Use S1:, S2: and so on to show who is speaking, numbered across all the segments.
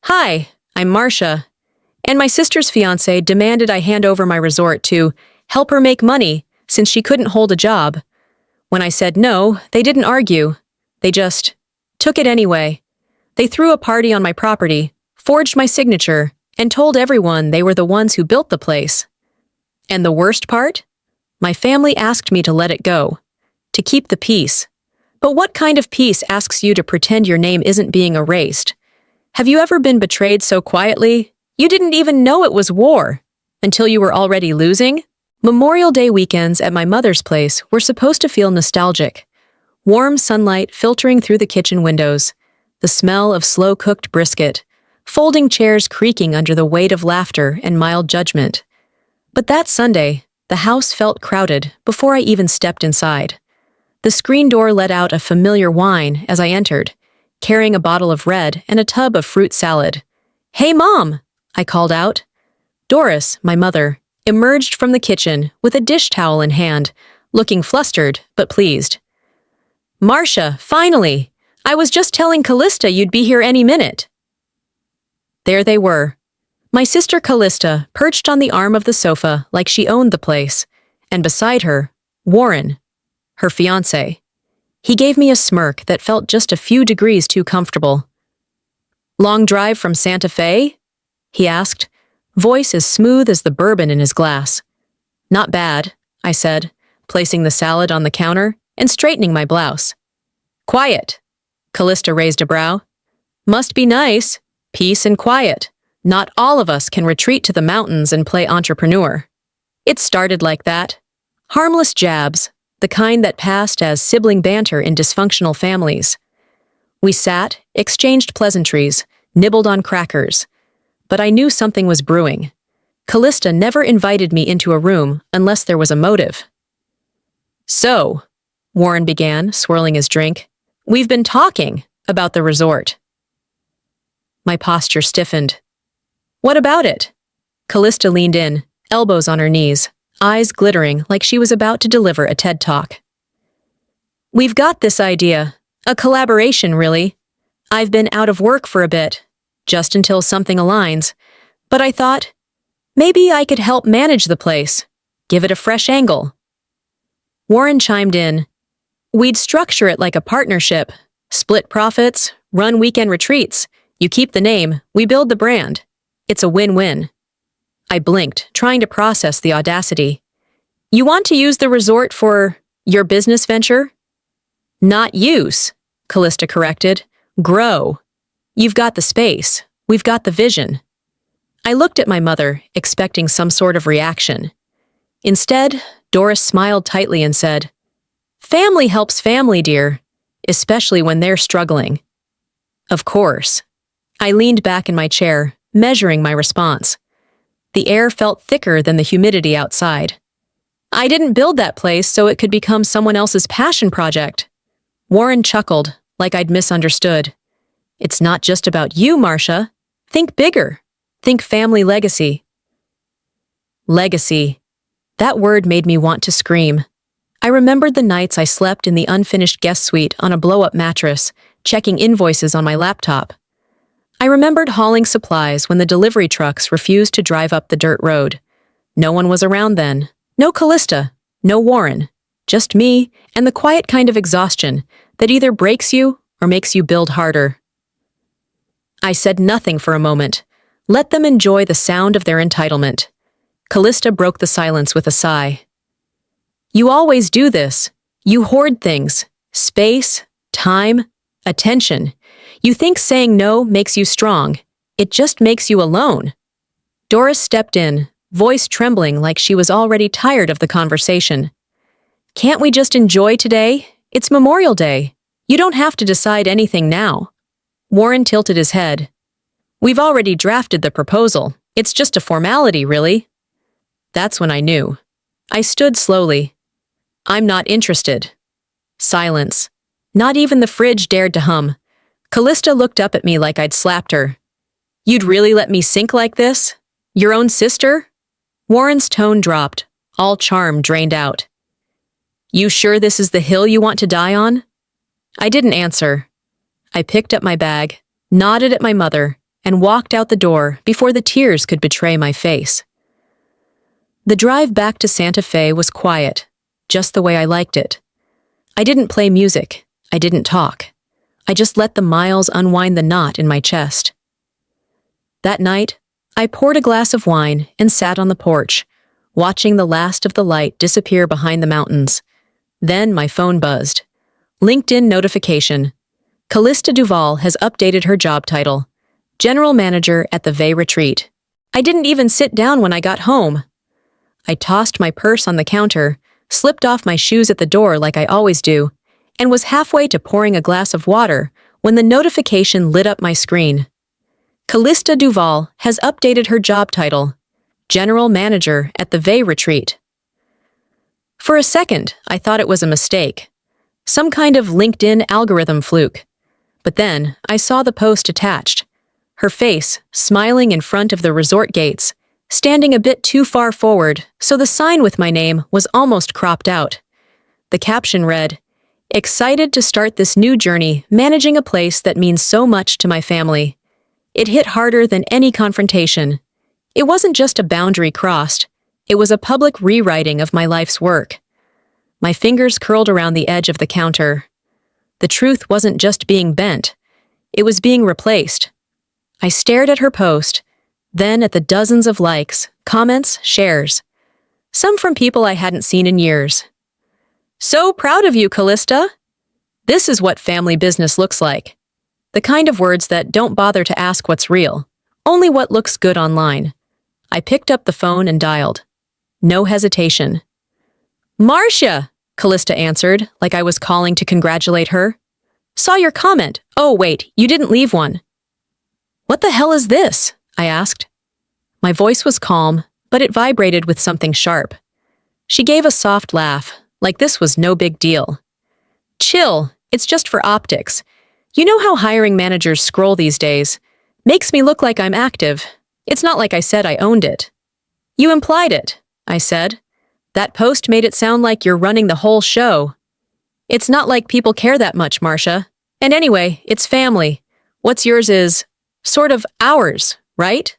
S1: Hi, I'm Marcia, and my sister's fiancé demanded I hand over my resort to help her make money since she couldn't hold a job. When I said no, they didn't argue. They just took it anyway. They threw a party on my property, forged my signature, and told everyone they were the ones who built the place. And the worst part? My family asked me to let it go, to keep the peace. But what kind of peace asks you to pretend your name isn't being erased? Have you ever been betrayed so quietly? You didn't even know it was war until you were already losing? Memorial Day weekends at my mother's place were supposed to feel nostalgic. Warm sunlight filtering through the kitchen windows, the smell of slow-cooked brisket, folding chairs creaking under the weight of laughter and mild judgment. But that Sunday, the house felt crowded before I even stepped inside. The screen door let out a familiar whine as I entered, carrying a bottle of red and a tub of fruit salad. "Hey, Mom!" I called out. Doris, my mother, emerged from the kitchen with a dish towel in hand, looking flustered but pleased. "Marcia, finally! I was just telling Callista you'd be here any minute." There they were. My sister Callista perched on the arm of the sofa like she owned the place, and beside her, Warren, her fiancé. He gave me a smirk that felt just a few degrees too comfortable. "Long drive from Santa Fe?" he asked, voice as smooth as the bourbon in his glass. "Not bad," I said, placing the salad on the counter and straightening my blouse. "Quiet," Callista raised a brow. "Must be nice. Peace and quiet. Not all of us can retreat to the mountains and play entrepreneur." It started like that. Harmless jabs, the kind that passed as sibling banter in dysfunctional families. We sat, exchanged pleasantries, nibbled on crackers. But I knew something was brewing. Callista never invited me into a room unless there was a motive. "So," Warren began, swirling his drink, "we've been talking about the resort." My posture stiffened. "What about it?" Callista leaned in, elbows on her knees, eyes glittering like she was about to deliver a TED Talk. "We've got this idea. A collaboration, really. I've been out of work for a bit, just until something aligns. But I thought, maybe I could help manage the place, give it a fresh angle." Warren chimed in. "We'd structure it like a partnership. Split profits, run weekend retreats. You keep the name, we build the brand. It's a win-win." I blinked, trying to process the audacity. "You want to use the resort for your business venture?" "Not use," Callista corrected. "Grow. You've got the space. We've got the vision." I looked at my mother, expecting some sort of reaction. Instead, Doris smiled tightly and said, "Family helps family, dear, especially when they're struggling." Of course. I leaned back in my chair, measuring my response. The air felt thicker than the humidity outside. "I didn't build that place so it could become someone else's passion project." Warren chuckled, like I'd misunderstood. "It's not just about you, Marcia. Think bigger. Think family legacy." Legacy. That word made me want to scream. I remembered the nights I slept in the unfinished guest suite on a blow-up mattress, checking invoices on my laptop. I remembered hauling supplies when the delivery trucks refused to drive up the dirt road. No one was around then. No Callista. No Warren. Just me and the quiet kind of exhaustion that either breaks you or makes you build harder. I said nothing for a moment. Let them enjoy the sound of their entitlement. Callista broke the silence with a sigh. "You always do this. You hoard things. Space, time, attention. You think saying no makes you strong. It just makes you alone." Doris stepped in, voice trembling like she was already tired of the conversation. "Can't we just enjoy today? It's Memorial Day. You don't have to decide anything now." Warren tilted his head. "We've already drafted the proposal. It's just a formality, really." That's when I knew. I stood slowly. "I'm not interested." Silence. Not even the fridge dared to hum. Callista looked up at me like I'd slapped her. "You'd really let me sink like this? Your own sister?" Warren's tone dropped, all charm drained out. "You sure this is the hill you want to die on?" I didn't answer. I picked up my bag, nodded at my mother, and walked out the door before the tears could betray my face. The drive back to Santa Fe was quiet, just the way I liked it. I didn't play music. I didn't talk. I just let the miles unwind the knot in my chest. That night, I poured a glass of wine and sat on the porch, watching the last of the light disappear behind the mountains. Then my phone buzzed. LinkedIn notification. Callista Duval has updated her job title. General Manager at the Vay Retreat. I didn't even sit down when I got home. I tossed my purse on the counter, slipped off my shoes at the door like I always do, and was halfway to pouring a glass of water when the notification lit up my screen. Callista Duval has updated her job title. General Manager at the Vay Retreat. For a second, I thought it was a mistake. Some kind of LinkedIn algorithm fluke. But then, I saw the post attached. Her face, smiling in front of the resort gates, standing a bit too far forward, so the sign with my name was almost cropped out. The caption read, "Excited to start this new journey managing a place that means so much to my family." It hit harder than any confrontation. It wasn't just a boundary crossed. It was a public rewriting of my life's work. My fingers curled around the edge of the counter. The truth wasn't just being bent. It was being replaced. I stared at her post, then at the dozens of likes, comments, shares. Some from people I hadn't seen in years. "So proud of you, Callista." This is what family business looks like. The kind of words that don't bother to ask what's real, only what looks good online. I picked up the phone and dialed. No hesitation. "Marcia," Callista answered, like I was calling to congratulate her. "Saw your comment. Oh, wait, you didn't leave one." "What the hell is this?" I asked. My voice was calm, but it vibrated with something sharp. She gave a soft laugh, like this was no big deal. "Chill, it's just for optics. You know how hiring managers scroll these days. Makes me look like I'm active. It's not like I said I owned it." "You implied it," I said. "That post made it sound like you're running the whole show." "It's not like people care that much, Marcia. And anyway, it's family. What's yours is, sort of, ours, right?"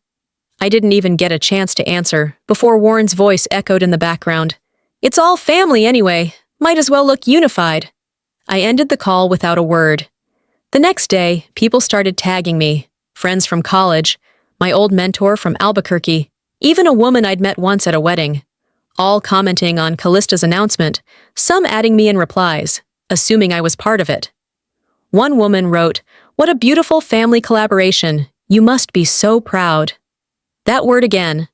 S1: I didn't even get a chance to answer before Warren's voice echoed in the background. "It's all family anyway. Might as well look unified." I ended the call without a word. The next day, people started tagging me. Friends from college, my old mentor from Albuquerque, even a woman I'd met once at a wedding. All commenting on Callista's announcement, some adding me in replies, assuming I was part of it. One woman wrote, "What a beautiful family collaboration. You must be so proud." That word again.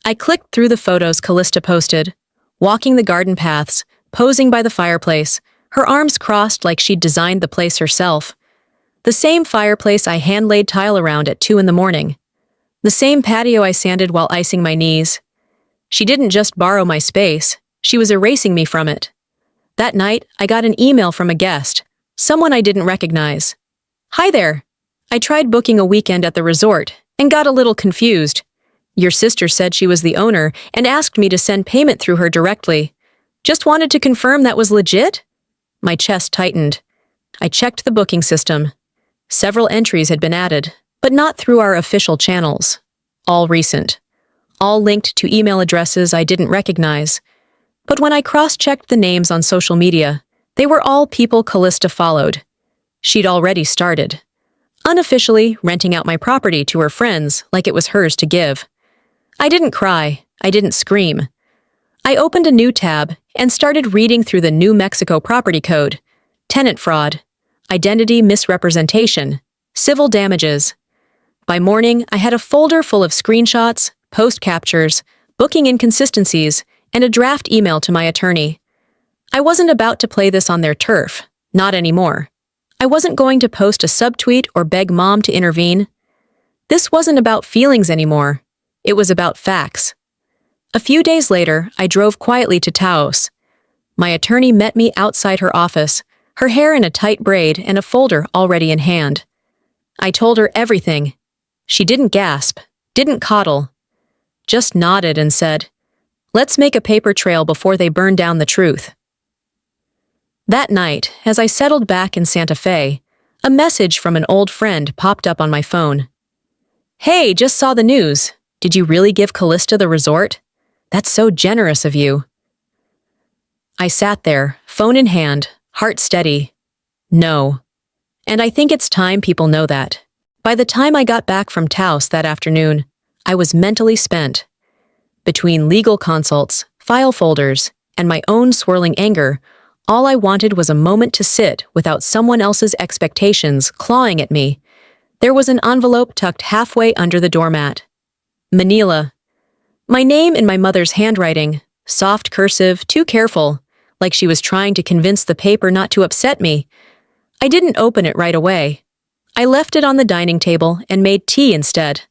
S1: I clicked through the photos Callista posted, walking the garden paths, posing by the fireplace, her arms crossed like she'd designed the place herself. The same fireplace I hand-laid tile around at 2 in the morning. The same patio I sanded while icing my knees. She didn't just borrow my space, she was erasing me from it. That night, I got an email from a guest, someone I didn't recognize. "Hi there. I tried booking a weekend at the resort and got a little confused. Your sister said she was the owner and asked me to send payment through her directly. Just wanted to confirm that was legit?" My chest tightened. I checked the booking system. Several entries had been added, but not through our official channels. All recent. All linked to email addresses I didn't recognize. But when I cross-checked the names on social media, they were all people Callista followed. She'd already started. Unofficially renting out my property to her friends like it was hers to give. I didn't cry. I didn't scream. I opened a new tab and started reading through the New Mexico Property Code, tenant fraud, identity misrepresentation, civil damages. By morning, I had a folder full of screenshots, post captures, booking inconsistencies, and a draft email to my attorney. I wasn't about to play this on their turf, not anymore. I wasn't going to post a subtweet or beg mom to intervene. This wasn't about feelings anymore. It was about facts. A few days later, I drove quietly to Taos. My attorney met me outside her office, her hair in a tight braid and a folder already in hand. I told her everything. She didn't gasp, didn't coddle, just nodded and said, "Let's make a paper trail before they burn down the truth." That night, as I settled back in Santa Fe, a message from an old friend popped up on my phone. Hey, just saw the news. Did you really give Callista the resort? That's so generous of you. I sat there, phone in hand, heart steady. No. And I think it's time people know that. By the time I got back from Taos that afternoon, I was mentally spent. Between legal consults, file folders, and my own swirling anger, all I wanted was a moment to sit without someone else's expectations clawing at me. There was an envelope tucked halfway under the doormat. Manila. My name in my mother's handwriting, soft cursive, too careful, like she was trying to convince the paper not to upset me. I didn't open it right away. I left it on the dining table and made tea instead,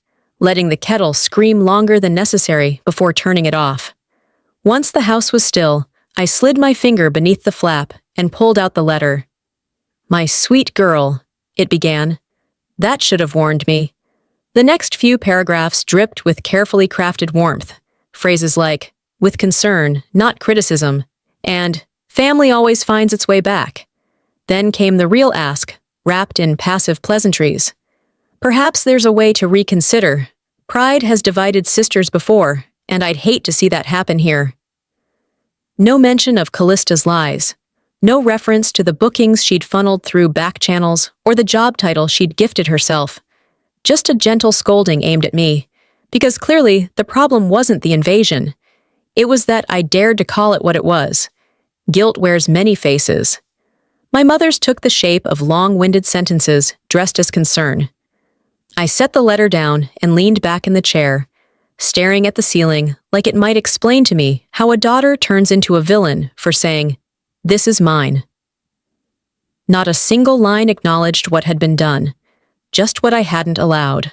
S1: letting the kettle scream longer than necessary before turning it off. Once the house was still, I slid my finger beneath the flap and pulled out the letter. "My sweet girl," it began. That should have warned me. The next few paragraphs dripped with carefully crafted warmth. Phrases like, "with concern, not criticism," and "family always finds its way back." Then came the real ask, wrapped in passive pleasantries. "Perhaps there's a way to reconsider. Pride has divided sisters before, and I'd hate to see that happen here." No mention of Callista's lies. No reference to the bookings she'd funneled through back channels or the job title she'd gifted herself. Just a gentle scolding aimed at me, because clearly the problem wasn't the invasion. It was that I dared to call it what it was. Guilt wears many faces. My mother's took the shape of long-winded sentences dressed as concern. I set the letter down and leaned back in the chair, staring at the ceiling like it might explain to me how a daughter turns into a villain for saying, "This is mine." Not a single line acknowledged what had been done, just what I hadn't allowed.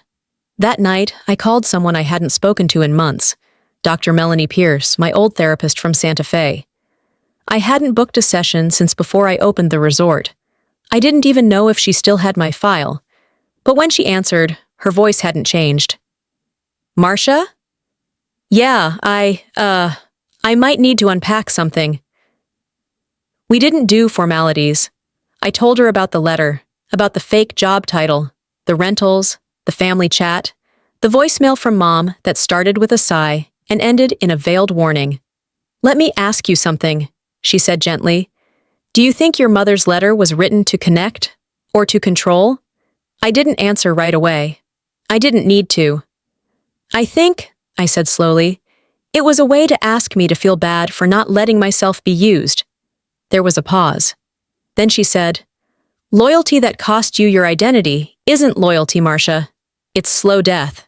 S1: That night, I called someone I hadn't spoken to in months, Dr. Melanie Pierce, my old therapist from Santa Fe. I hadn't booked a session since before I opened the resort. I didn't even know if she still had my file, but when she answered, her voice hadn't changed. "Marcia? Yeah, I might need to unpack something." We didn't do formalities. I told her about the letter, about the fake job title, the rentals, the family chat, the voicemail from Mom that started with a sigh and ended in a veiled warning. "Let me ask you something," she said gently. "Do you think your mother's letter was written to connect or to control?" I didn't answer right away. I didn't need to. "I think," I said slowly, "it was a way to ask me to feel bad for not letting myself be used." There was a pause. Then she said, "Loyalty that cost you your identity isn't loyalty, Marcia. It's slow death."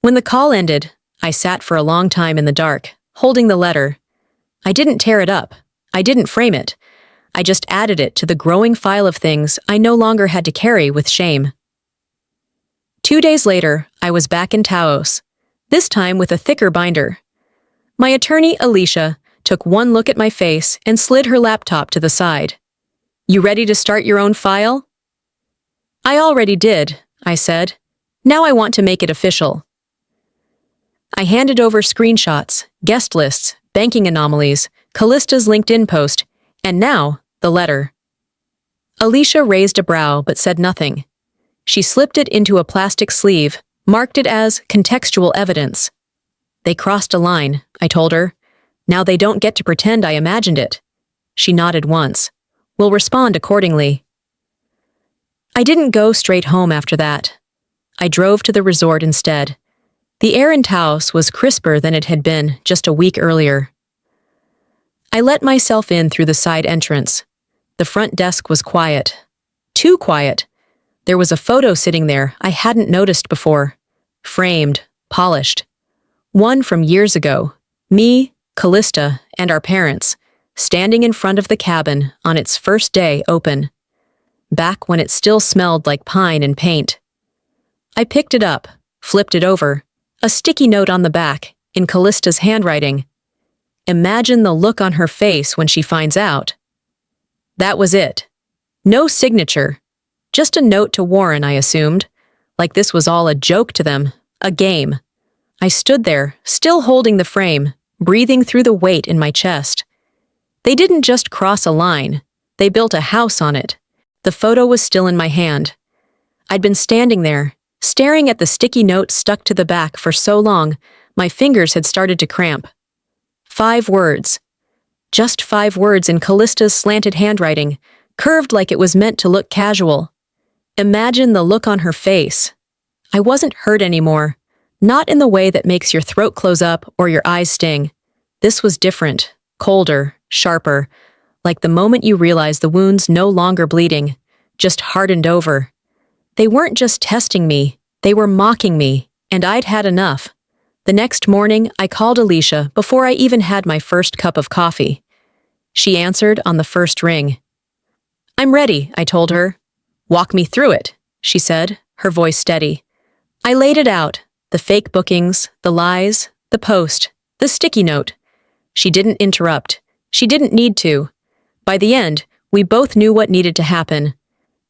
S1: When the call ended, I sat for a long time in the dark, holding the letter. I didn't tear it up. I didn't frame it. I just added it to the growing file of things I no longer had to carry with shame. 2 days later, I was back in Taos, this time with a thicker binder. My attorney, Alicia, took one look at my face and slid her laptop to the side. "You ready to start your own file?" "I already did," I said. "Now I want to make it official." I handed over screenshots, guest lists, banking anomalies, Callista's LinkedIn post, and now the letter. Alicia raised a brow but said nothing. She slipped it into a plastic sleeve, marked it as contextual evidence. "They crossed a line," I told her. "Now they don't get to pretend I imagined it." She nodded once. "We'll respond accordingly." I didn't go straight home after that. I drove to the resort instead. The air in Taos was crisper than it had been just a week earlier. I let myself in through the side entrance. The front desk was quiet. Too quiet. There was a photo sitting there I hadn't noticed before. Framed, polished. One from years ago. Me, Callista, and our parents, standing in front of the cabin on its first day open. Back when it still smelled like pine and paint. I picked it up, flipped it over. A sticky note on the back, in Callista's handwriting. Imagine the look on her face when she finds out. That was it. No signature. Just a note to Warren, I assumed. Like this was all a joke to them, a game. I stood there, still holding the frame, breathing through the weight in my chest. They didn't just cross a line. They built a house on it. The photo was still in my hand. I'd been standing there, Staring at the sticky note stuck to the back for so long, my fingers had started to cramp. 5 words. Just 5 words in Callista's slanted handwriting, curved like it was meant to look casual. Imagine the look on her face. I wasn't hurt anymore. Not in the way that makes your throat close up or your eyes sting. This was different, colder, sharper, like the moment you realize the wound's no longer bleeding, just hardened over. They weren't just testing me, they were mocking me, and I'd had enough. The next morning, I called Alicia before I even had my first cup of coffee. She answered on the first ring. "I'm ready," I told her. "Walk me through it," she said, her voice steady. I laid it out, the fake bookings, the lies, the post, the sticky note. She didn't interrupt. She didn't need to. By the end, we both knew what needed to happen.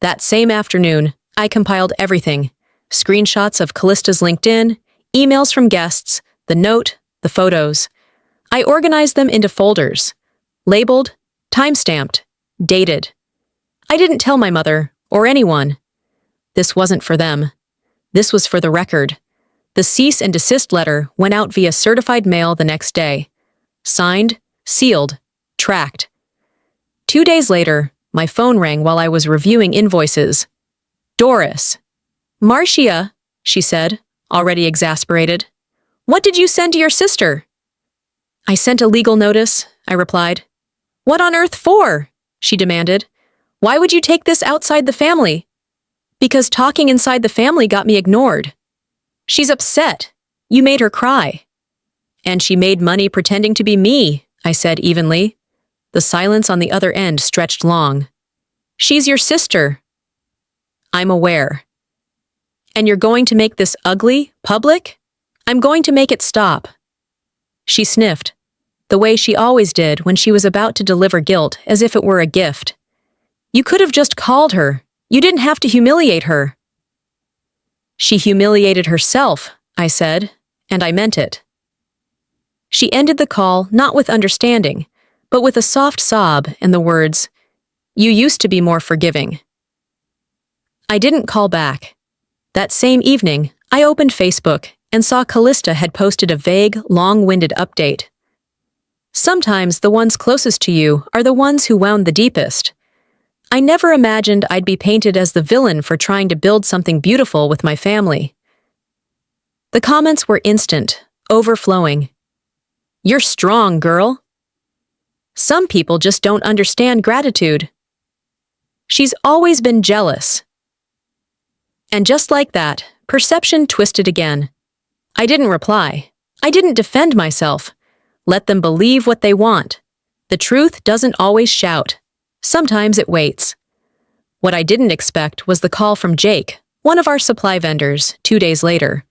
S1: That same afternoon, I compiled everything. Screenshots of Callista's LinkedIn, emails from guests, the note, the photos. I organized them into folders. Labeled, time-stamped, dated. I didn't tell my mother, or anyone. This wasn't for them. This was for the record. The cease and desist letter went out via certified mail the next day. Signed, sealed, tracked. 2 days later, my phone rang while I was reviewing invoices. "Doris." "Marcia," she said, already exasperated. "What did you send to your sister?" "I sent a legal notice," I replied. "What on earth for?" she demanded. "Why would you take this outside the family?" "Because talking inside the family got me ignored." "She's upset. You made her cry." "And she made money pretending to be me," I said evenly. The silence on the other end stretched long. "She's your sister." "I'm aware." "And you're going to make this ugly, public?" "I'm going to make it stop." She sniffed, the way she always did when she was about to deliver guilt as if it were a gift. "You could have just called her. You didn't have to humiliate her." "She humiliated herself," I said, and I meant it. She ended the call not with understanding, but with a soft sob and the words, "You used to be more forgiving." I didn't call back. That same evening, I opened Facebook and saw Callista had posted a vague, long-winded update. Sometimes the ones closest to you are the ones who wound the deepest. I never imagined I'd be painted as the villain for trying to build something beautiful with my family. The comments were instant, overflowing. "You're strong, girl." "Some people just don't understand gratitude." "She's always been jealous." And just like that, perception twisted again. I didn't reply. I didn't defend myself. Let them believe what they want. The truth doesn't always shout. Sometimes it waits. What I didn't expect was the call from Jake, one of our supply vendors, 2 days later.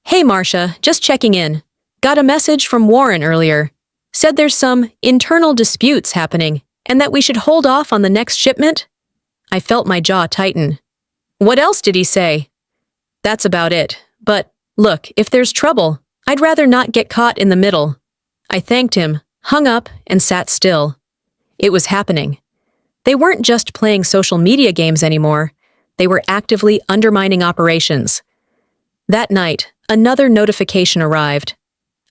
S1: "Hey Marcia, just checking in. Got a message from Warren earlier. Said there's some internal disputes happening and that we should hold off on the next shipment." I felt my jaw tighten. "What else did he say?" "That's about it. But, look, if there's trouble, I'd rather not get caught in the middle." I thanked him, hung up, and sat still. It was happening. They weren't just playing social media games anymore. They were actively undermining operations. That night, another notification arrived.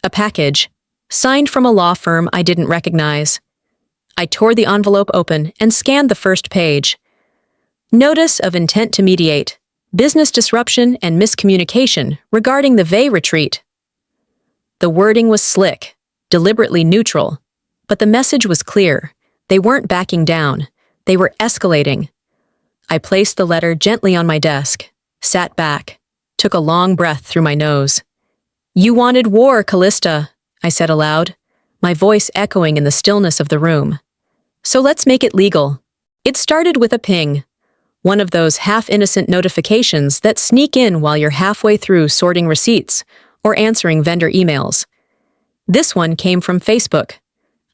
S1: A package, signed from a law firm I didn't recognize. I tore the envelope open and scanned the first page. Notice of intent to mediate, business disruption and miscommunication regarding the Vey retreat. The wording was slick, deliberately neutral, but the message was clear. They weren't backing down. They were escalating. I placed the letter gently on my desk, sat back, took a long breath through my nose. "You wanted war, Callista," I said aloud, my voice echoing in the stillness of the room. "So let's make it legal." It started with a ping, one of those half-innocent notifications that sneak in while you're halfway through sorting receipts or answering vendor emails. This one came from Facebook.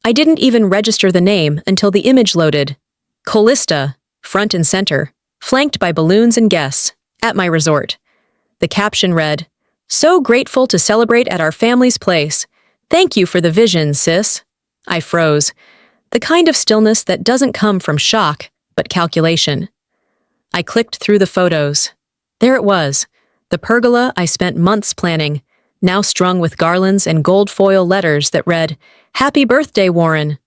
S1: I didn't even register the name until the image loaded. Callista, front and center, flanked by balloons and guests, at my resort. The caption read, "So grateful to celebrate at our family's place. Thank you for the vision, sis." I froze. The kind of stillness that doesn't come from shock, but calculation. I clicked through the photos. There it was, The pergola I spent months planning, now strung with garlands and gold foil letters that read, "Happy birthday, Warren."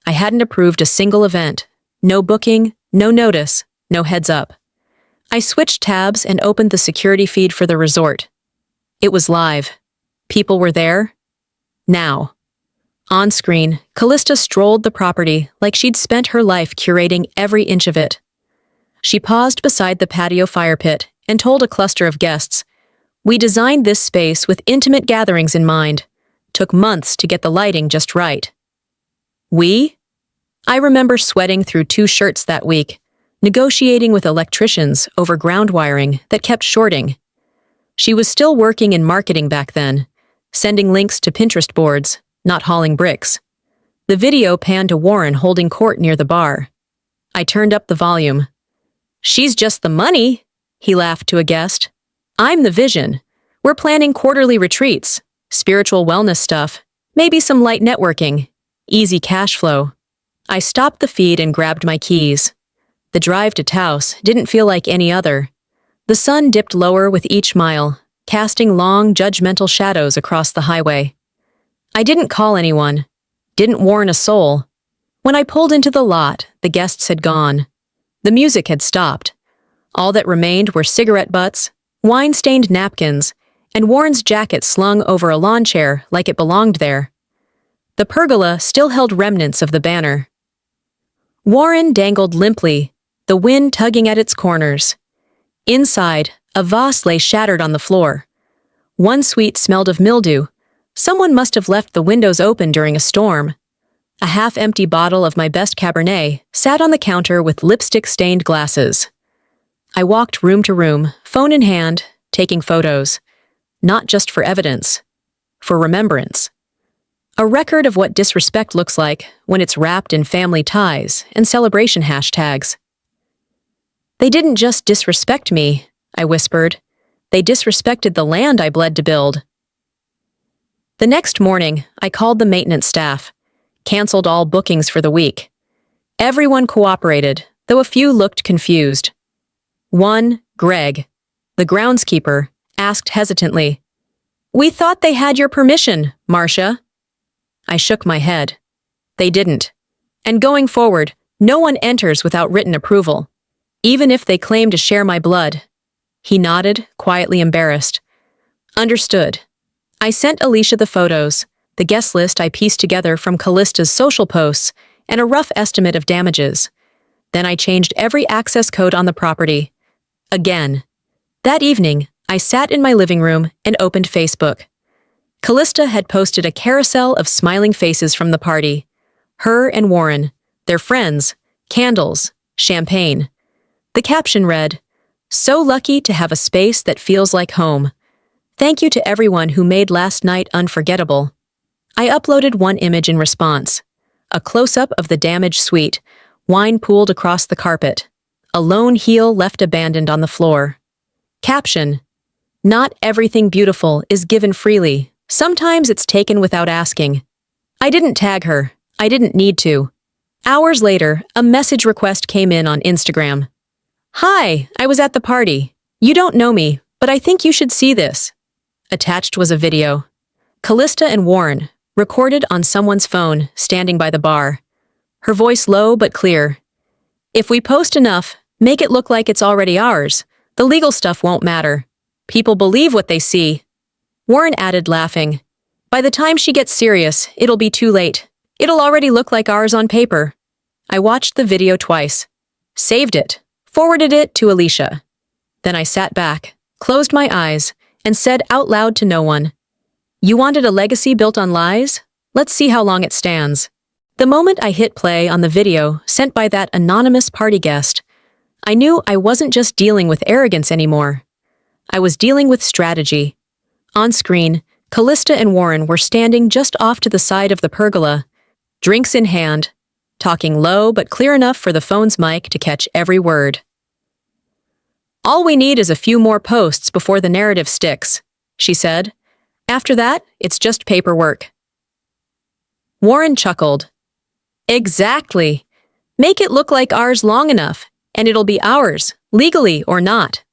S1: I hadn't approved a single event. No booking, no notice, no heads up. I switched tabs and opened the security feed for the resort. It was live. People were there. Now. On screen, Callista strolled the property like she'd spent her life curating every inch of it. She paused beside the patio fire pit and told a cluster of guests, "We designed this space with intimate gatherings in mind. Took months to get the lighting just right." We? I remember sweating through 2 shirts that week, negotiating with electricians over ground wiring that kept shorting. She was still working in marketing back then, sending links to Pinterest boards, not hauling bricks. The video panned to Warren holding court near the bar. I turned up the volume. "She's just the money," he laughed to a guest. "I'm the vision. We're planning quarterly retreats, spiritual wellness stuff, maybe some light networking, easy cash flow." I stopped the feed and grabbed my keys. The drive to Taos didn't feel like any other. The sun dipped lower with each mile, casting long, judgmental shadows across the highway. I didn't call anyone, didn't warn a soul. When I pulled into the lot, the guests had gone. The music had stopped. All that remained were cigarette butts, wine-stained napkins, and Warren's jacket slung over a lawn chair like it belonged there. The pergola still held remnants of the banner. Warren dangled limply, the wind tugging at its corners. Inside, a vase lay shattered on the floor. One suite smelled of mildew. Someone must have left the windows open during a storm. A half-empty bottle of my best Cabernet sat on the counter with lipstick-stained glasses. I walked room to room, phone in hand, taking photos. Not just for evidence, for remembrance. A record of what disrespect looks like when it's wrapped in family ties and celebration hashtags. "They didn't just disrespect me," I whispered. "They disrespected the land I bled to build." The next morning, I called the maintenance staff, canceled all bookings for the week. Everyone cooperated, though a few looked confused. One, Greg, the groundskeeper, asked hesitantly, "We thought they had your permission, Marcia." I shook my head. They didn't. And going forward, no one enters without written approval, even if they claim to share my blood. He nodded, quietly embarrassed. Understood. I sent Alicia the photos, the guest list I pieced together from Callista's social posts, and a rough estimate of damages. Then I changed every access code on the property. Again. That evening, I sat in my living room and opened Facebook. Callista had posted a carousel of smiling faces from the party. Her and Warren, their friends, candles, champagne. The caption read, "So lucky to have a space that feels like home. Thank you to everyone who made last night unforgettable." I uploaded one image in response. A close-up of the damaged suite, wine pooled across the carpet. A lone heel left abandoned on the floor. Caption, "Not everything beautiful is given freely. Sometimes it's taken without asking." I didn't tag her. I didn't need to. Hours later, a message request came in on Instagram. "Hi, I was at the party. You don't know me, but I think you should see this." Attached was a video. Callista and Warren, recorded on someone's phone, standing by the bar. Her voice low but clear. "If we post enough, make it look like it's already ours. The legal stuff won't matter. People believe what they see." Warren added, laughing, "By the time she gets serious, it'll be too late. It'll already look like ours on paper." I watched the video twice. Saved it. Forwarded it to Alicia. Then I sat back, closed my eyes, and said out loud to no one, "You wanted a legacy built on lies? Let's see how long it stands." The moment I hit play on the video sent by that anonymous party guest, I knew I wasn't just dealing with arrogance anymore. I was dealing with strategy. On screen, Callista and Warren were standing just off to the side of the pergola, drinks in hand, talking low but clear enough for the phone's mic to catch every word. "All we need is a few more posts before the narrative sticks," she said. "After that, it's just paperwork." Warren chuckled. "Exactly. Make it look like ours long enough, and it'll be ours, legally or not."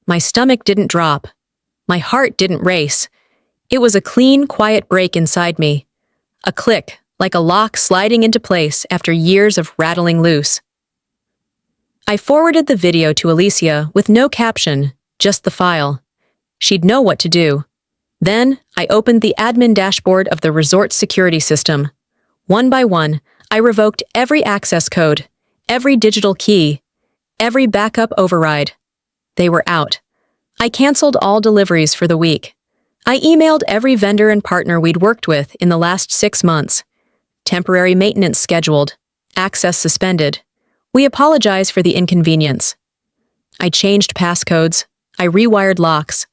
S1: My stomach didn't drop. My heart didn't race. It was a clean, quiet break inside me. A click, like a lock sliding into place after years of rattling loose. I forwarded the video to Alicia with no caption, just the file. She'd know what to do. Then, I opened the admin dashboard of the resort's security system. One by one, I revoked every access code, every digital key, every backup override. They were out. I canceled all deliveries for the week. I emailed every vendor and partner we'd worked with in the last 6 months. Temporary maintenance scheduled. Access suspended. We apologize for the inconvenience. I changed passcodes. I rewired locks.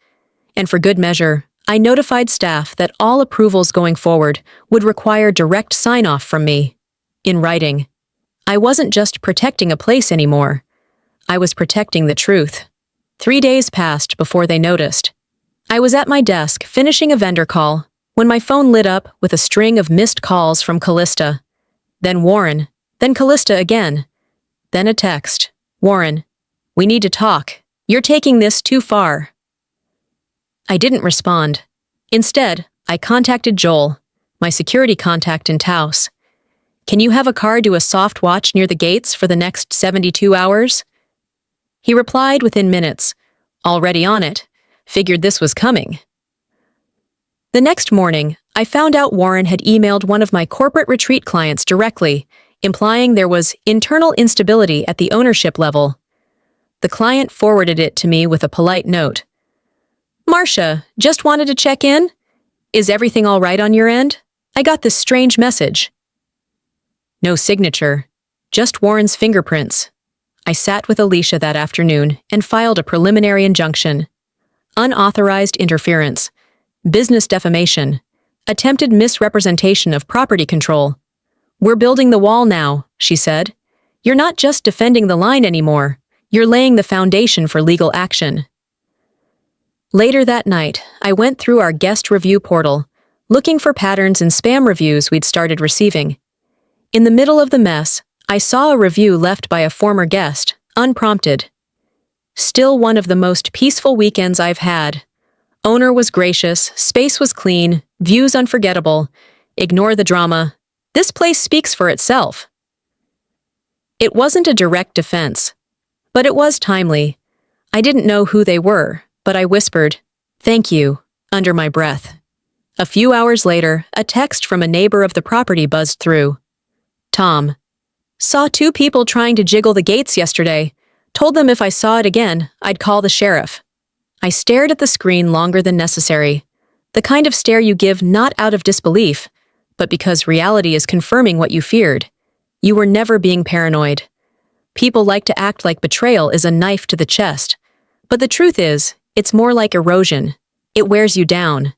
S1: And for good measure, I notified staff that all approvals going forward would require direct sign-off from me. In writing. I wasn't just protecting a place anymore. I was protecting the truth. 3 days passed before they noticed. I was at my desk finishing a vendor call when my phone lit up with a string of missed calls from Callista. Then Warren. Then Callista again. Then a text. Warren, we need to talk. You're taking this too far. I didn't respond. Instead, I contacted Joel, my security contact in Taos. Can you have a car do a soft watch near the gates for the next 72 hours? He replied within minutes. Already on it. Figured this was coming. The next morning, I found out Warren had emailed one of my corporate retreat clients directly, implying there was internal instability at the ownership level. The client forwarded it to me with a polite note. Marcia, just wanted to check in? Is everything all right on your end? I got this strange message. No signature, just Warren's fingerprints. I sat with Alicia that afternoon and filed a preliminary injunction. Unauthorized interference, business defamation, attempted misrepresentation of property control. We're building the wall now, she said. You're not just defending the line anymore, you're laying the foundation for legal action. Later that night, I went through our guest review portal, looking for patterns in spam reviews we'd started receiving. In the middle of the mess, I saw a review left by a former guest, unprompted. Still one of the most peaceful weekends I've had. Owner was gracious, space was clean, views unforgettable. Ignore the drama. This place speaks for itself. It wasn't a direct defense, but it was timely. I didn't know who they were, but I whispered, "Thank you," under my breath. A few hours later, a text from a neighbor of the property buzzed through. Tom. Saw 2 people trying to jiggle the gates yesterday. Told them if I saw it again, I'd call the sheriff. I stared at the screen longer than necessary. The kind of stare you give not out of disbelief, but because reality is confirming what you feared. You were never being paranoid. People like to act like betrayal is a knife to the chest. But the truth is, it's more like erosion. It wears you down.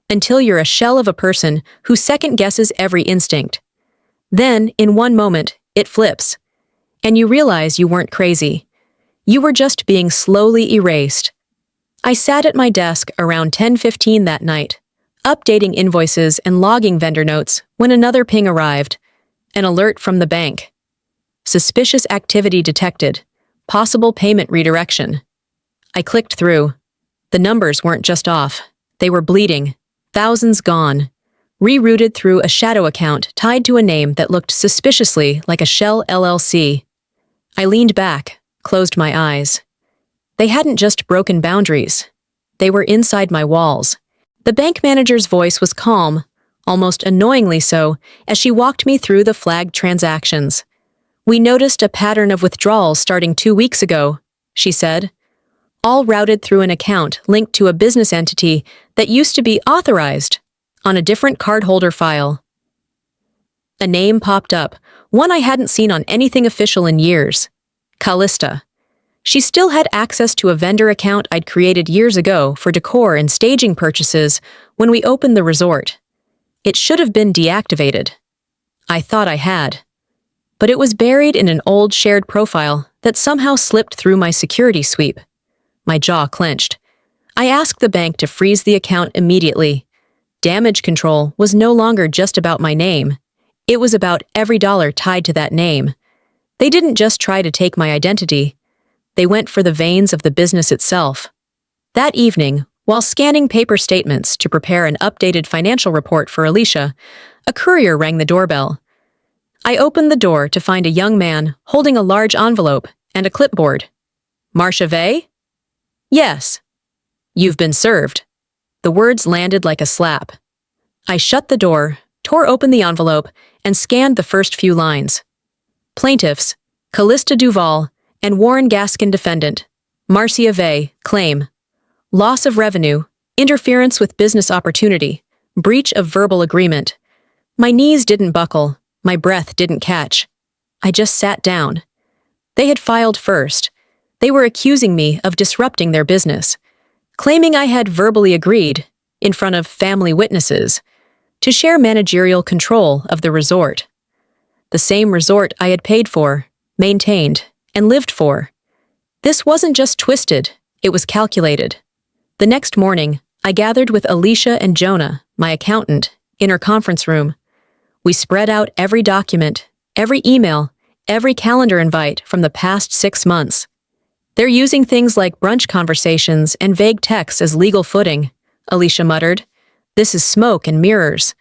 S1: Until you're a shell of a person who second-guesses every instinct. Then, in one moment, it flips. And you realize you weren't crazy. You were just being slowly erased. I sat at my desk around 10:15 that night, updating invoices and logging vendor notes when another ping arrived. An alert from the bank. Suspicious activity detected. Possible payment redirection. I clicked through. The numbers weren't just off. They were bleeding. Thousands gone. Rerouted through a shadow account tied to a name that looked suspiciously like a Shell LLC. I leaned back, closed my eyes. They hadn't just broken boundaries. They were inside my walls. The bank manager's voice was calm, almost annoyingly so, as she walked me through the flagged transactions. We noticed a pattern of withdrawals starting 2 weeks ago, she said. All routed through an account linked to a business entity that used to be authorized on a different cardholder file. A name popped up, one I hadn't seen on anything official in years. Callista. She still had access to a vendor account I'd created years ago for decor and staging purchases when we opened the resort. It should have been deactivated. I thought I had. But it was buried in an old shared profile that somehow slipped through my security sweep. My jaw clenched. I asked the bank to freeze the account immediately. Damage control was no longer just about my name. It was about every dollar tied to that name. They didn't just try to take my identity. They went for the veins of the business itself. That evening, While scanning paper statements to prepare an updated financial report for Alicia, a courier rang the doorbell. I opened the door to find a young man holding a large envelope and a clipboard. Marcia Vey? Yes. You've been served. The words landed like a slap. I shut the door, tore open the envelope, and scanned the first few lines. Plaintiffs, Callista Duval and Warren Gaskin defendant, Marcia Vey, claim. Loss of revenue, interference with business opportunity, breach of verbal agreement. My knees didn't buckle, my breath didn't catch. I just sat down. They had filed first. They were accusing me of disrupting their business, claiming I had verbally agreed, in front of family witnesses, to share managerial control of the resort. The same resort I had paid for, maintained, and lived for. This wasn't just twisted, it was calculated. The next morning, I gathered with Alicia and Jonah, my accountant, in her conference room. We spread out every document, every email, every calendar invite from the past 6 months. They're using things like brunch conversations and vague texts as legal footing, Alicia muttered. This is smoke and mirrors.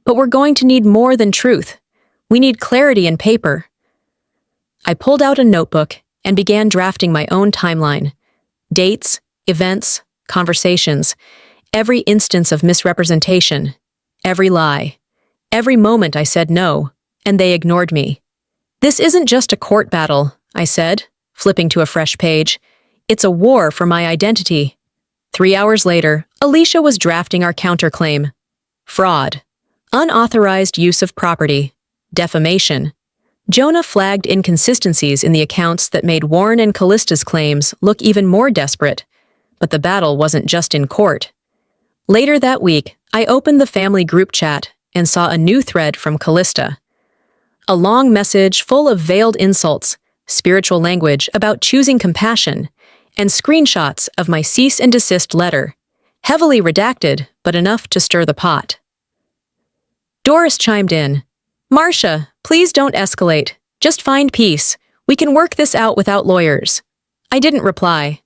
S1: But we're going to need more than truth. We need clarity in paper. I pulled out a notebook and began drafting my own timeline. Dates, events, conversations, every instance of misrepresentation, every lie, every moment I said no, and they ignored me. This isn't just a court battle, I said, flipping to a fresh page. It's a war for my identity. 3 hours later, Alicia was drafting our counterclaim. Fraud, unauthorized use of property, defamation. Jonah flagged inconsistencies in the accounts that made Warren and Callista's claims look even more desperate. But the battle wasn't just in court. Later that week, I opened the family group chat and saw a new thread from Callista. A long message full of veiled insults, spiritual language about choosing compassion, and screenshots of my cease and desist letter, heavily redacted but enough to stir the pot. Doris chimed in. Marcia, please don't escalate. Just find peace. We can work this out without lawyers. I didn't reply.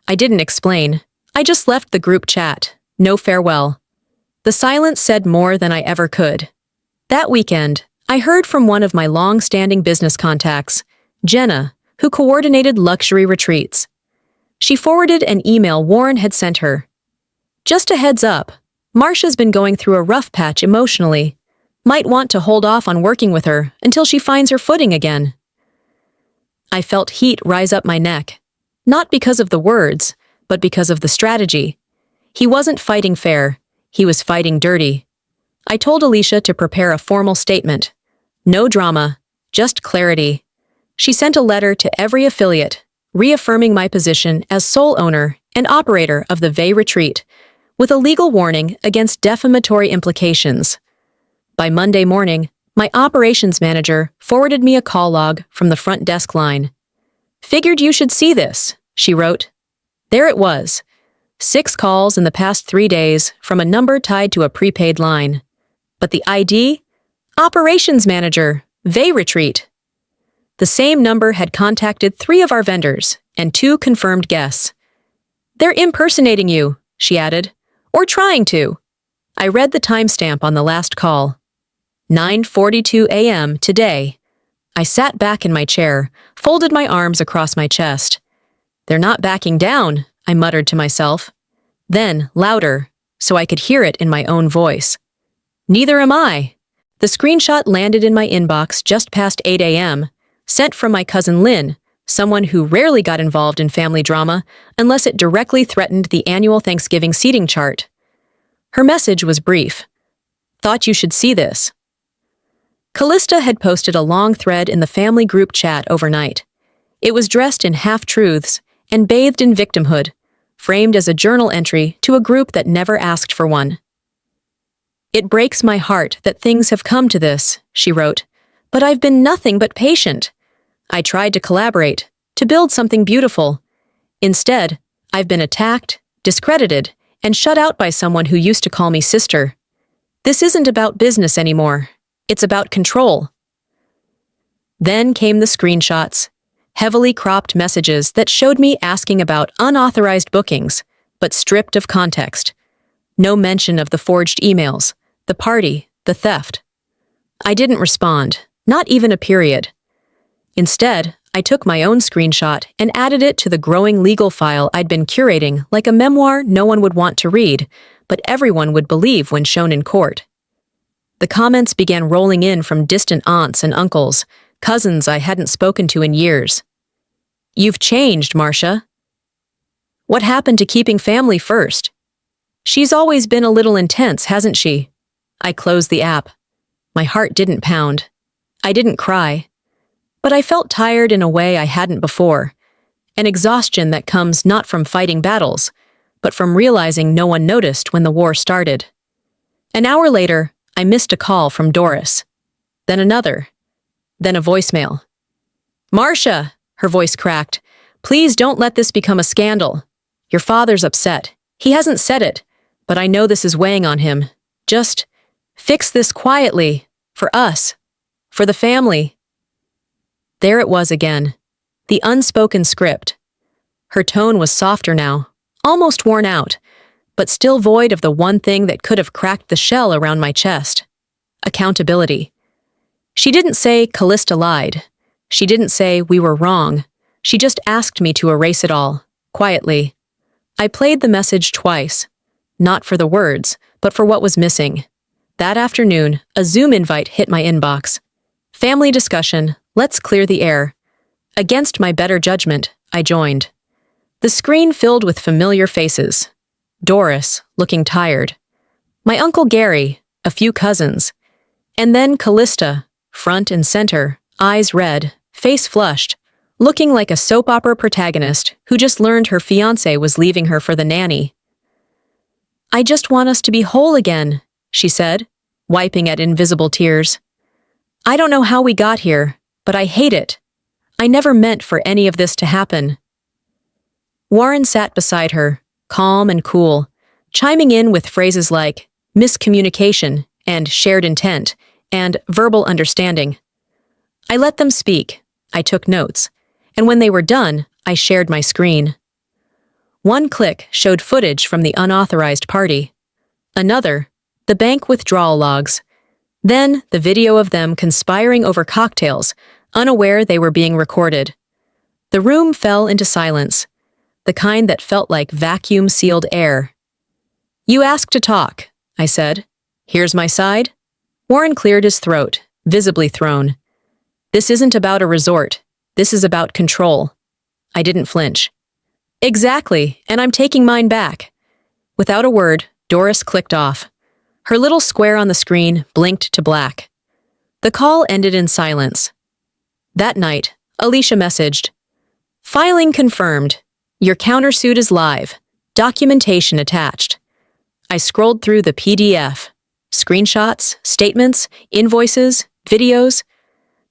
S1: I didn't explain. I just left the group chat. No farewell. The silence said more than I ever could. That weekend, I heard from one of my long-standing business contacts, Jenna, who coordinated luxury retreats. She forwarded an email Warren had sent her. Just a heads up, Marcia's been going through a rough patch emotionally. Might want to hold off on working with her until she finds her footing again. I felt heat rise up my neck. Not because of the words, but because of the strategy. He wasn't fighting fair. He was fighting dirty. I told Alicia to prepare a formal statement. No drama, just clarity. She sent a letter to every affiliate, reaffirming my position as sole owner and operator of the Vey Retreat, with a legal warning against defamatory implications. By Monday morning, my operations manager forwarded me a call log from the front desk line. Figured you should see this, she wrote. There it was. 6 calls in the past 3 days from a number tied to a prepaid line. But the ID? Operations Manager, Vey Retreat. The same number had contacted 3 of our vendors and 2 confirmed guests. They're impersonating you, she added, or trying to. I read the timestamp on the last call. 9:42 a.m. today. I sat back in my chair, folded my arms across my chest. They're not backing down, I muttered to myself. Then, louder, so I could hear it in my own voice. Neither am I. The screenshot landed in my inbox just past 8 a.m., sent from my cousin Lynn, someone who rarely got involved in family drama unless it directly threatened the annual Thanksgiving seating chart. Her message was brief. Thought you should see this. Callista had posted a long thread in the family group chat overnight. It was dressed in half-truths and bathed in victimhood, framed as a journal entry to a group that never asked for one. It breaks my heart that things have come to this, she wrote, but I've been nothing but patient. I tried to collaborate, to build something beautiful. Instead, I've been attacked, discredited, and shut out by someone who used to call me sister. This isn't about business anymore. It's about control. Then came the screenshots, heavily cropped messages that showed me asking about unauthorized bookings, but stripped of context. No mention of the forged emails, the party, the theft. I didn't respond, not even a period. Instead, I took my own screenshot and added it to the growing legal file I'd been curating like a memoir no one would want to read, but everyone would believe when shown in court. The comments began rolling in from distant aunts and uncles, cousins I hadn't spoken to in years. "You've changed, Marcia. What happened to keeping family first? She's always been a little intense, hasn't she?" I closed the app. My heart didn't pound. I didn't cry. But I felt tired in a way I hadn't before, an exhaustion that comes not from fighting battles, but from realizing no one noticed when the war started. An hour later, I missed a call from Doris. Then another. Then a voicemail. "Marcia," her voice cracked, "please don't let this become a scandal. Your father's upset. He hasn't said it, but I know this is weighing on him. Just fix this quietly, for us, for the family." There it was again, the unspoken script. Her tone was softer now, almost worn out, but still void of the one thing that could have cracked the shell around my chest: accountability. She didn't say Callista lied. She didn't say we were wrong. She just asked me to erase it all, quietly. I played the message twice, not for the words, but for what was missing. That afternoon, a Zoom invite hit my inbox. Family discussion, let's clear the air. Against my better judgment, I joined. The screen filled with familiar faces. Doris, looking tired. My Uncle Gary, a few cousins. And then Callista, front and center, eyes red, face flushed, looking like a soap opera protagonist who just learned her fiancé was leaving her for the nanny. "I just want us to be whole again," she said, wiping at invisible tears. "I don't know how we got here, but I hate it. I never meant for any of this to happen." Warren sat beside her, calm and cool, chiming in with phrases like miscommunication and shared intent and verbal understanding. I let them speak. I took notes. And when they were done, I shared my screen. One click showed footage from the unauthorized party. Another, the bank withdrawal logs. Then, the video of them conspiring over cocktails, unaware they were being recorded. The room fell into silence, the kind that felt like vacuum-sealed air. "You asked to talk," I said. "Here's my side." Warren cleared his throat, visibly thrown. "This isn't about a resort. This is about control." I didn't flinch. "Exactly, and I'm taking mine back." Without a word, Doris clicked off. Her little square on the screen blinked to black. The call ended in silence. That night, Alicia messaged, "Filing confirmed. Your countersuit is live. Documentation attached." I scrolled through the PDF. Screenshots, statements, invoices, videos.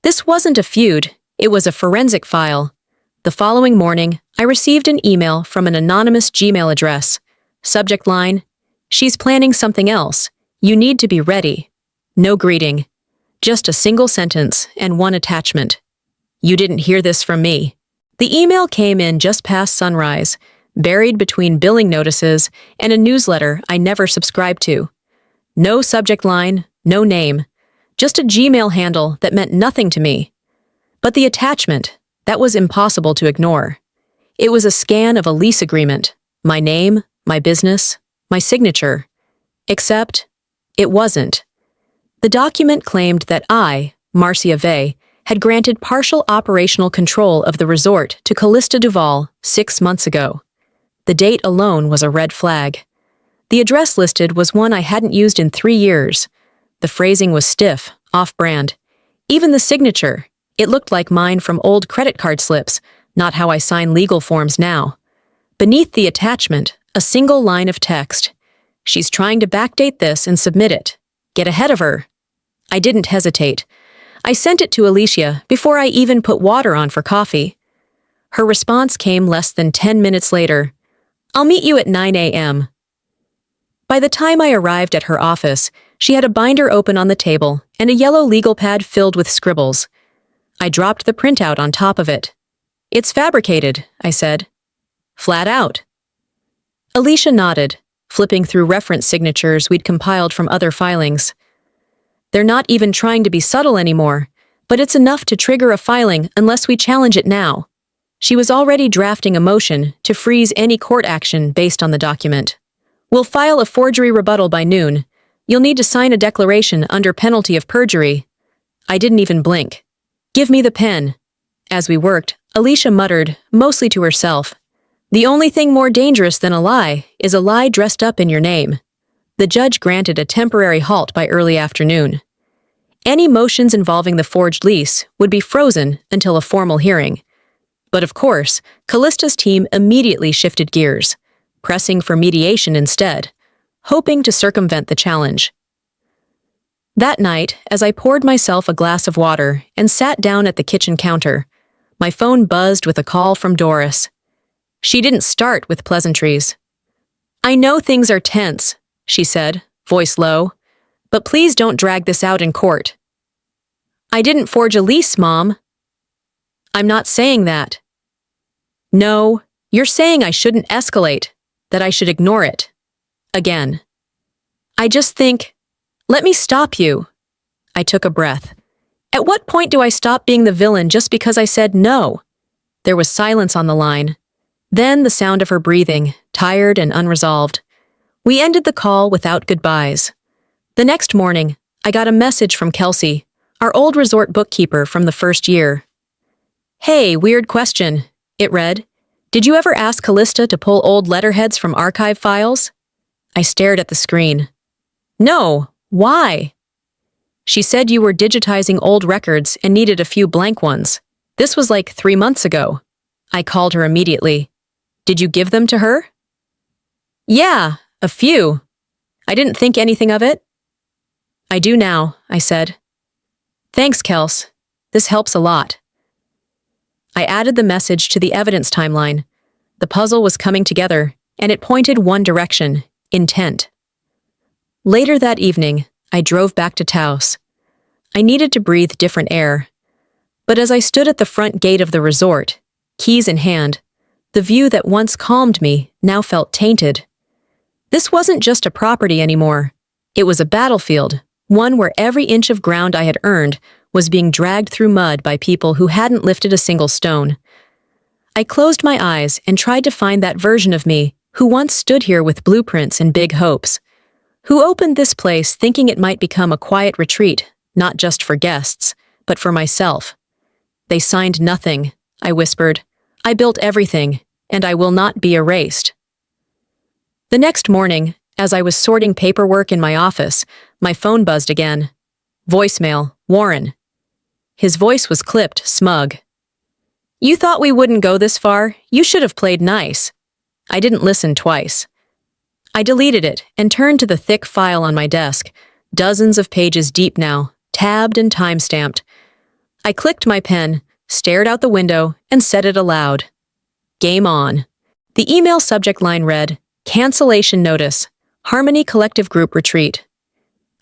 S1: This wasn't a feud, it was a forensic file. The following morning, I received an email from an anonymous Gmail address. Subject line, "She's planning something else. You need to be ready." No greeting. Just a single sentence and one attachment. "You didn't hear this from me." The email came in just past sunrise, buried between billing notices and a newsletter I never subscribed to. No subject line, no name, just a Gmail handle that meant nothing to me. But the attachment, that was impossible to ignore. It was a scan of a lease agreement, my name, my business, my signature. Except, it wasn't. The document claimed that I, Marcia Vey, had granted partial operational control of the resort to Callista Duval 6 months ago. The date alone was a red flag. The address listed was one I hadn't used in 3 years. The phrasing was stiff, off-brand. Even the signature, it looked like mine from old credit card slips, not how I sign legal forms now. Beneath the attachment, a single line of text. "She's trying to backdate this and submit it. Get ahead of her." I didn't hesitate. I sent it to Alicia before I even put water on for coffee. Her response came less than 10 minutes later. "I'll meet you at 9 a.m. By the time I arrived at her office, she had a binder open on the table and a yellow legal pad filled with scribbles. I dropped the printout on top of it. "It's fabricated," I said. "Flat out." Alicia nodded, flipping through reference signatures we'd compiled from other filings. They're not even trying to be subtle anymore, but it's enough to trigger a filing unless we challenge it now. She was already drafting a motion to freeze any court action based on the document. We'll file a forgery rebuttal by noon. You'll need to sign a declaration under penalty of perjury. I didn't even blink. Give me the pen. As we worked, Alicia muttered, mostly to herself, "The only thing more dangerous than a lie is a lie dressed up in your name." The judge granted a temporary halt by early afternoon. Any motions involving the forged lease would be frozen until a formal hearing. But of course, Callista's team immediately shifted gears, pressing for mediation instead, hoping to circumvent the challenge. That night, as I poured myself a glass of water and sat down at the kitchen counter, my phone buzzed with a call from Doris. She didn't start with pleasantries. "I know things are tense," she said, voice low, "but please don't drag this out in court." "I didn't forge a lease, Mom." "I'm not saying that." "No, you're saying I shouldn't escalate, that I should ignore it." Again. "I just think, let me stop you." I took a breath. At what point do I stop being the villain just because I said no? There was silence on the line. Then the sound of her breathing, tired and unresolved. We ended the call without goodbyes. The next morning, I got a message from Kelsey, our old resort bookkeeper from the first year. "Hey, weird question," it read. "Did you ever ask Callista to pull old letterheads from archive files?" I stared at the screen. "No, why?" "She said you were digitizing old records and needed a few blank ones. This was like 3 months ago." I called her immediately. "Did you give them to her?" "Yeah, a few. I didn't think anything of it." "I do now," I said. "Thanks, Kels. This helps a lot." I added the message to the evidence timeline. The puzzle was coming together, and it pointed one direction: intent. Later that evening, I drove back to Taos. I needed to breathe different air. But as I stood at the front gate of the resort, keys in hand, the view that once calmed me now felt tainted. This wasn't just a property anymore. It was a battlefield, one where every inch of ground I had earned was being dragged through mud by people who hadn't lifted a single stone. I closed my eyes and tried to find that version of me who once stood here with blueprints and big hopes, who opened this place thinking it might become a quiet retreat, not just for guests, but for myself. "They signed nothing," I whispered. "I built everything, and I will not be erased." The next morning, as I was sorting paperwork in my office, my phone buzzed again. Voicemail, Warren. His voice was clipped, smug. "You thought we wouldn't go this far? You should have played nice." I didn't listen twice. I deleted it and turned to the thick file on my desk, dozens of pages deep now, tabbed and time-stamped. I clicked my pen, stared out the window, and said it aloud. Game on. The email subject line read, "Cancellation Notice, Harmony Collective Group Retreat."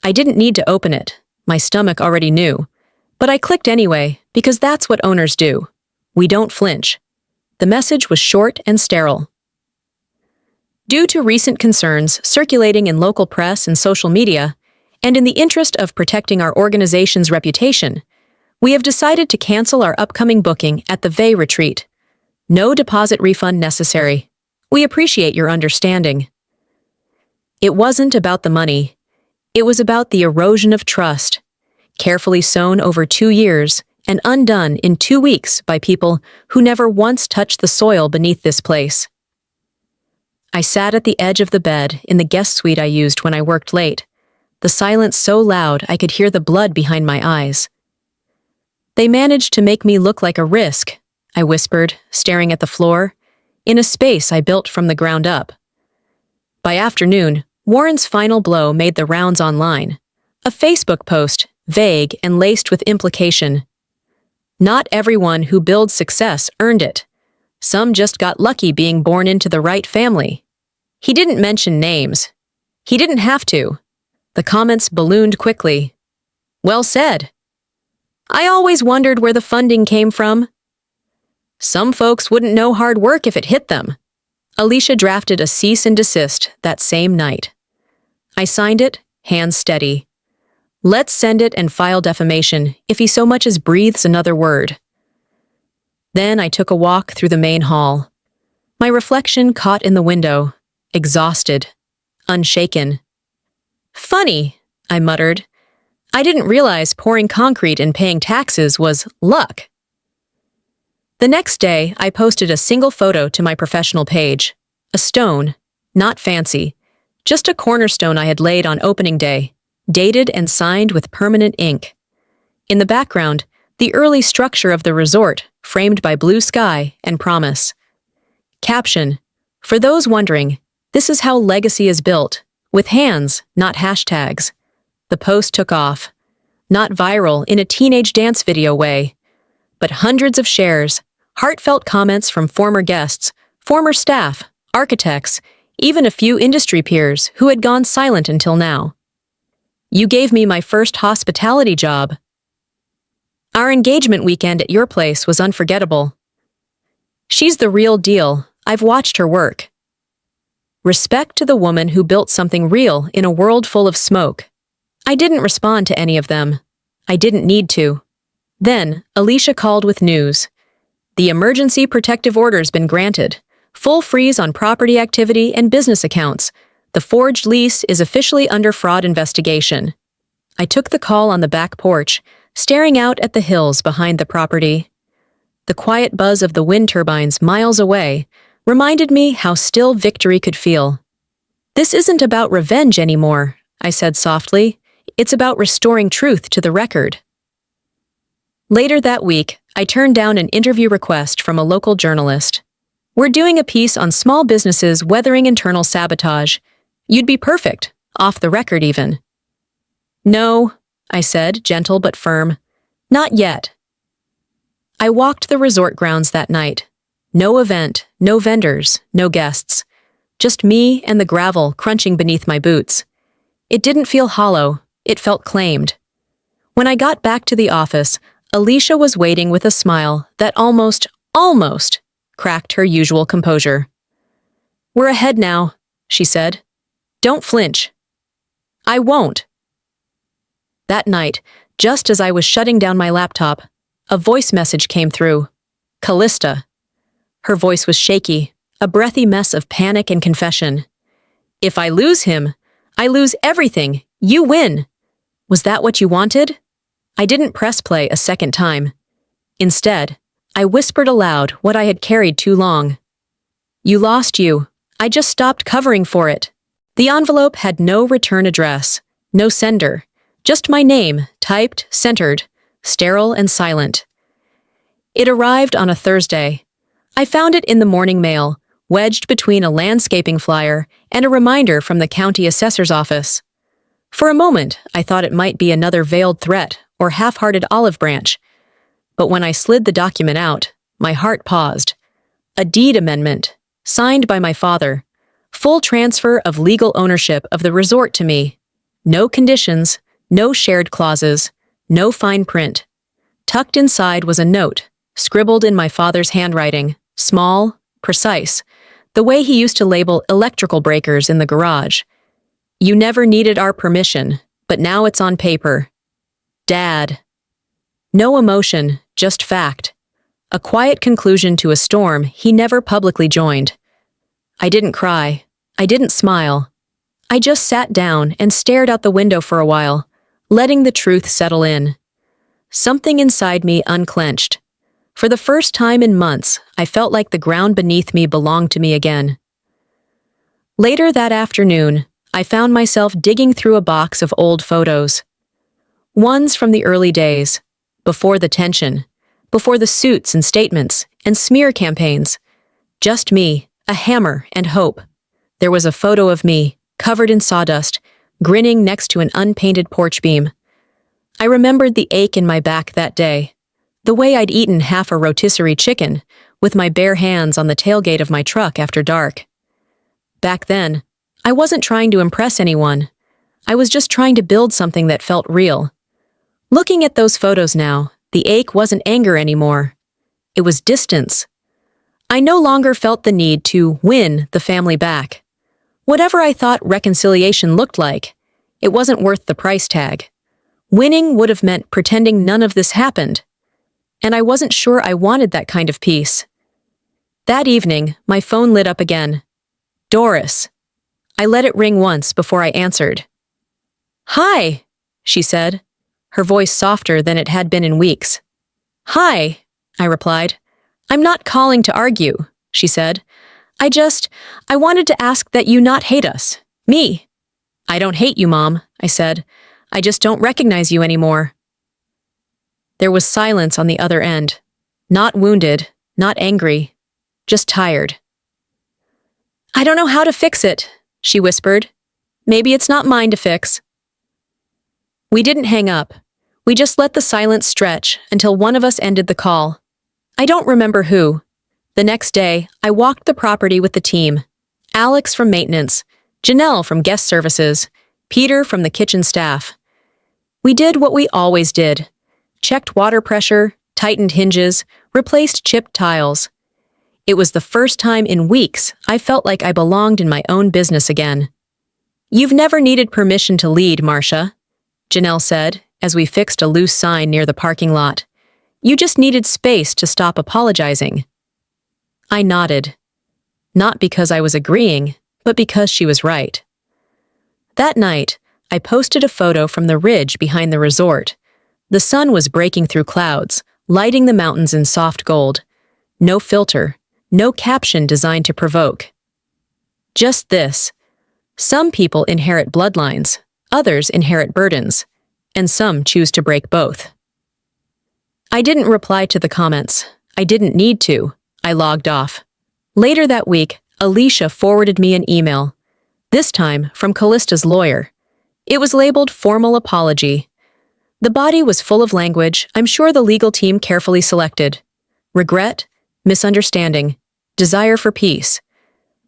S1: I didn't need to open it. My stomach already knew. But I clicked anyway, because that's what owners do. We don't flinch. The message was short and sterile. Due to recent concerns circulating in local press and social media, and in the interest of protecting our organization's reputation, we have decided to cancel our upcoming booking at the Vey Retreat. No deposit refund necessary. We appreciate your understanding. It wasn't about the money. It was about the erosion of trust, carefully sown over 2 years and undone in 2 weeks by people who never once touched the soil beneath this place. I sat at the edge of the bed in the guest suite I used when I worked late, the silence so loud I could hear the blood behind my eyes. "They managed to make me look like a risk," I whispered, staring at the floor, in a space I built from the ground up. By afternoon, Warren's final blow made the rounds online. A Facebook post, vague and laced with implication. Not everyone who builds success earned it. Some just got lucky being born into the right family. He didn't mention names. He didn't have to. The comments ballooned quickly. "Well said. I always wondered where the funding came from. Some folks wouldn't know hard work if it hit them." Alicia drafted a cease and desist that same night. I signed it, hands steady. Let's send it and file defamation if he so much as breathes another word. Then I took a walk through the main hall. My reflection caught in the window, exhausted, unshaken. Funny, I muttered. I didn't realize pouring concrete and paying taxes was luck. The next day, I posted a single photo to my professional page. A stone, not fancy, just a cornerstone I had laid on opening day, dated and signed with permanent ink. In the background, the early structure of the resort, framed by blue sky and promise. Caption: for those wondering, this is how legacy is built, with hands, not hashtags. The post took off. Not viral in a teenage dance video way, but hundreds of shares, heartfelt comments from former guests, former staff, architects, even a few industry peers who had gone silent until now. You gave me my first hospitality job. Our engagement weekend at your place was unforgettable. She's the real deal. I've watched her work. Respect to the woman who built something real in a world full of smoke. I didn't respond to any of them. I didn't need to. Then, Alicia called with news. The emergency protective order's been granted. Full freeze on property activity and business accounts. The forged lease is officially under fraud investigation. I took the call on the back porch, staring out at the hills behind the property. The quiet buzz of the wind turbines miles away reminded me how still victory could feel. This isn't about revenge anymore, I said softly. It's about restoring truth to the record. Later that week, I turned down an interview request from a local journalist. We're doing a piece on small businesses weathering internal sabotage. You'd be perfect, off the record even. No, I said, gentle but firm. Not yet. I walked the resort grounds that night. No event, no vendors, no guests. Just me and the gravel crunching beneath my boots. It didn't feel hollow, it felt claimed. When I got back to the office, Alicia was waiting with a smile that almost cracked her usual composure. We're ahead now, she said. Don't flinch. I won't. That night, just as I was shutting down my laptop, a voice message came through. Callista. Her voice was shaky, a breathy mess of panic and confession. If I lose him, I lose everything. You win. Was that what you wanted? I didn't press play a second time. Instead, I whispered aloud what I had carried too long. You lost you. I just stopped covering for it. The envelope had no return address, no sender, just my name, typed, centered, sterile and silent. It arrived on a Thursday. I found it in the morning mail, wedged between a landscaping flyer and a reminder from the county assessor's office. For a moment, I thought it might be another veiled threat or half-hearted olive branch. But when I slid the document out, my heart paused. A deed amendment, signed by my father. Full transfer of legal ownership of the resort to me. No conditions, no shared clauses, no fine print. Tucked inside was a note, scribbled in my father's handwriting, small, precise, the way he used to label electrical breakers in the garage. You never needed our permission, but now it's on paper. Dad. No emotion, just fact. A quiet conclusion to a storm he never publicly joined. I didn't cry. I didn't smile. I just sat down and stared out the window for a while, letting the truth settle in. Something inside me unclenched. For the first time in months, I felt like the ground beneath me belonged to me again. Later that afternoon, I found myself digging through a box of old photos. Ones from the early days, before the tension, before the suits and statements and smear campaigns. Just me, a hammer and hope. There was a photo of me, covered in sawdust, grinning next to an unpainted porch beam. I remembered the ache in my back that day, the way I'd eaten half a rotisserie chicken with my bare hands on the tailgate of my truck after dark. Back then, I wasn't trying to impress anyone. I was just trying to build something that felt real. Looking at those photos now, the ache wasn't anger anymore. It was distance. I no longer felt the need to win the family back. Whatever I thought reconciliation looked like, it wasn't worth the price tag. Winning would have meant pretending none of this happened, and I wasn't sure I wanted that kind of peace. That evening, my phone lit up again. Doris. I let it ring once before I answered. "Hi," she said, her voice softer than it had been in weeks. "Hi," I replied. "I'm not calling to argue," she said. I wanted to ask that you not hate us. Me." "I don't hate you, Mom," I said. "I just don't recognize you anymore." There was silence on the other end. Not wounded, not angry, just tired. "I don't know how to fix it," she whispered. "Maybe it's not mine to fix." We didn't hang up. We just let the silence stretch until one of us ended the call. I don't remember who. The next day, I walked the property with the team. Alex from maintenance, Janelle from guest services, Peter from the kitchen staff. We did what we always did. Checked water pressure, tightened hinges, replaced chipped tiles. It was the first time in weeks I felt like I belonged in my own business again. "You've never needed permission to lead, Marcia," Janelle said as we fixed a loose sign near the parking lot. "You just needed space to stop apologizing." I nodded. Not because I was agreeing, but because she was right. That night, I posted a photo from the ridge behind the resort. The sun was breaking through clouds, lighting the mountains in soft gold. No filter, no caption designed to provoke. Just this. Some people inherit bloodlines, others inherit burdens, and some choose to break both. I didn't reply to the comments. I didn't need to. I logged off. Later that week, Alicia forwarded me an email, this time from Callista's lawyer. It was labeled Formal Apology. The body was full of language I'm sure the legal team carefully selected. Regret, misunderstanding, desire for peace.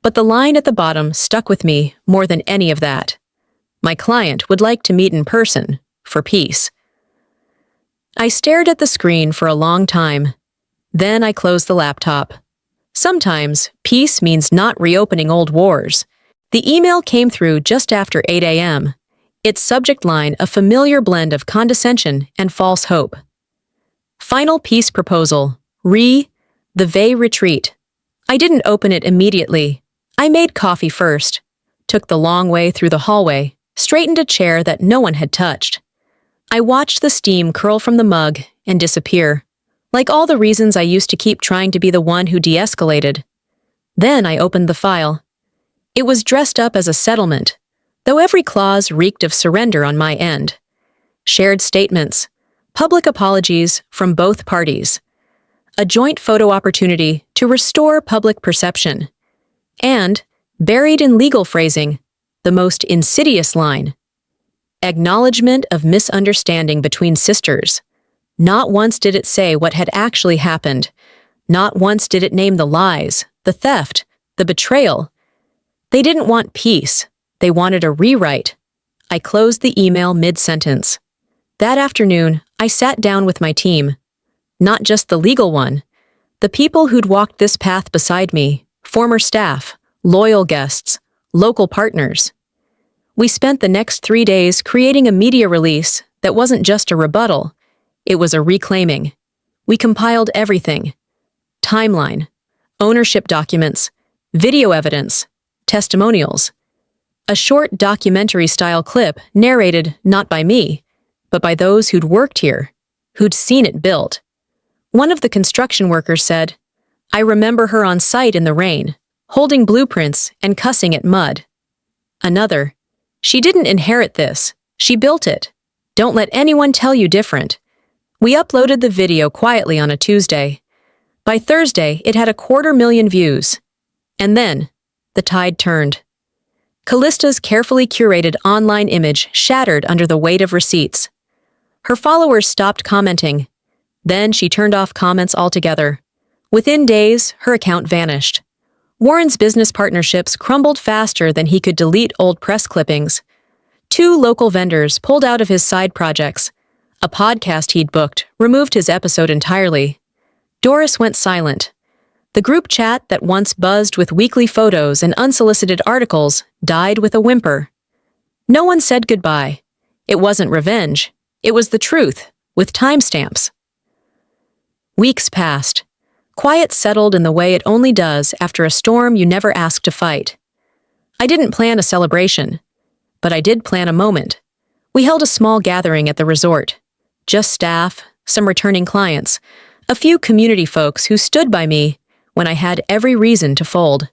S1: But the line at the bottom stuck with me more than any of that. My client would like to meet in person, for peace. I stared at the screen for a long time. Then I closed the laptop. Sometimes, peace means not reopening old wars. The email came through just after 8 a.m. Its subject line a familiar blend of condescension and false hope. Final peace proposal. The Vey retreat. I didn't open it immediately. I made coffee first, took the long way through the hallway, straightened a chair that no one had touched. I watched the steam curl from the mug and disappear, like all the reasons I used to keep trying to be the one who de-escalated. Then I opened the file. It was dressed up as a settlement, though every clause reeked of surrender on my end. Shared statements, public apologies from both parties, a joint photo opportunity to restore public perception, and, buried in legal phrasing, the most insidious line, acknowledgement of misunderstanding between sisters. Not once did it say what had actually happened. Not once did it name the lies, the theft, the betrayal. They didn't want peace. They wanted a rewrite. I closed the email mid-sentence. That afternoon, I sat down with my team. Not just the legal one. The people who'd walked this path beside me, former staff, loyal guests, local partners. We spent the next 3 days creating a media release that wasn't just a rebuttal. It was a reclaiming. We compiled everything. Timeline, ownership documents, video evidence, testimonials. A short documentary-style clip narrated not by me, but by those who'd worked here, who'd seen it built. One of the construction workers said, "I remember her on site in the rain, holding blueprints and cussing at mud." Another, "She didn't inherit this. She built it. Don't let anyone tell you different." We uploaded the video quietly on a Tuesday. By Thursday, it had 250,000 views. And then, the tide turned. Callista's carefully curated online image shattered under the weight of receipts. Her followers stopped commenting. Then she turned off comments altogether. Within days, her account vanished. Warren's business partnerships crumbled faster than he could delete old press clippings. 2 local vendors pulled out of his side projects. A podcast he'd booked removed his episode entirely. Doris went silent. The group chat that once buzzed with weekly photos and unsolicited articles died with a whimper. No one said goodbye. It wasn't revenge. It was the truth, with timestamps. Weeks passed. Quiet settled in the way it only does after a storm you never asked to fight. I didn't plan a celebration, but I did plan a moment. We held a small gathering at the resort. Just staff, some returning clients, a few community folks who stood by me when I had every reason to fold.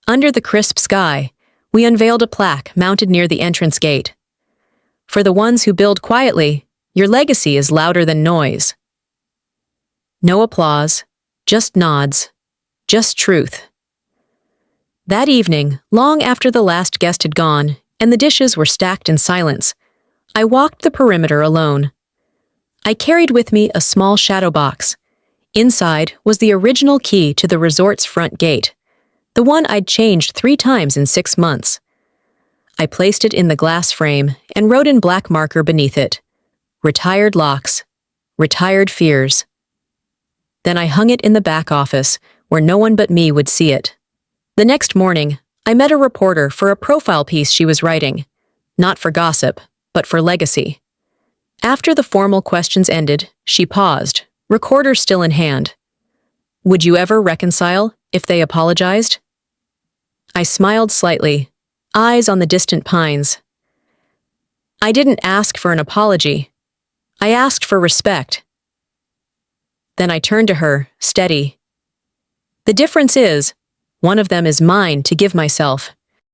S1: Under the crisp sky, we unveiled a plaque mounted near the entrance gate. For the ones who build quietly, your legacy is louder than noise. No applause, just nods, just truth. That evening, long after the last guest had gone and the dishes were stacked in silence, I walked the perimeter alone. I carried with me a small shadow box. Inside was the original key to the resort's front gate, the one I'd changed 3 times in 6 months. I placed it in the glass frame and wrote in black marker beneath it, "Retired locks, retired fears." Then I hung it in the back office, where no one but me would see it. The next morning, I met a reporter for a profile piece she was writing, not for gossip, but for legacy. After the formal questions ended, she paused, recorder still in hand. "Would you ever reconcile if they apologized?" I smiled slightly, eyes on the distant pines. "I didn't ask for an apology. I asked for respect." Then I turned to her, steady. "The difference is, one of them is mine to give myself,